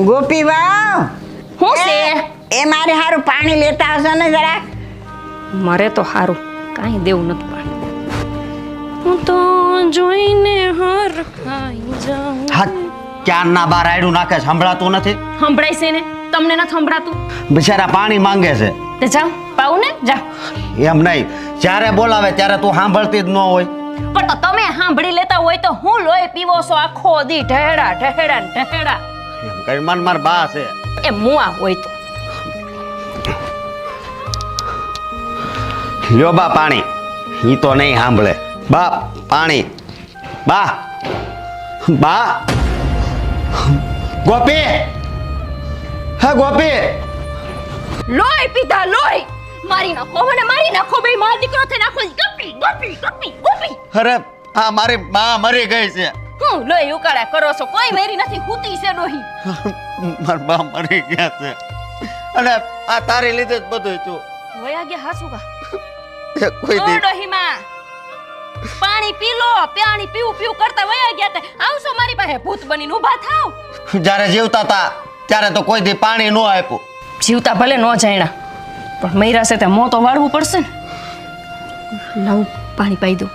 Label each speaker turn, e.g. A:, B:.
A: ગોપી વાવ
B: હું છે
A: એ મારે હારું પાણી લેતા આવશો ને જરા.
B: મારે તો હારું કાંઈ દેવું નથી પાણી. હું તો જોઈને હર ખાઈ જાઉં.
C: હા ક્યારના બાર આયડું નાખે સંભળાતું નથી.
B: સંભળાય છે ને તમને નથી સંભળાતું?
C: બિચારા પાણી માંગે છે.
B: તે જાઓ પાઉં ને જા.
C: એમ નહીં, જ્યારે બોલાવે ત્યારે તું સાંભળતી જ ન હોય.
B: પણ તો તમે સાંભળી લેતા હોય તો હું લોહી પીવો છો આખો દી ઢેડા ઢેડા ઢેડા.
C: એમ કરી મન માર બા છે.
B: એ મુઆ હોય તો
C: લ્યો બા પાણી. ઈ તો નહીં સાંભળે. બા પાણી. બા બા ગોપી. હા ગોપી.
B: લોહી પીધા લોહી. મારી નાખો મને મારી નાખો બે માર દીકરો થઈ નાખો. ગપી ગપી ગપી ગપી.
C: અરે આ મારી બા મરી ગઈ છે.
B: હું લોહી ઉકાળા કરો છો? કોઈ મેરી નથી, ખૂતી છે ડોહી.
C: માર બા મરી ગયા છે અને આ તારી લીધે જ બધું છું.
B: વયા ગયા હાસુગા.
C: કોઈ દી
B: ડોહી માં પાણી પી લો. પાણી પીવું પીવું કરતા વયા ગયા તે આવશો મારી પાસે ભૂત બનીને ઊભા થાવ.
C: જ્યારે જીવતા હતા ત્યારે તો કોઈ દી પાણી ન આપ્યું.
B: જીવતા ભલે નો જાણ્યા પણ મૈરા છે તે મોં તો વાળવું પડશે ને. લાવ પાણી પાઈ દઉં.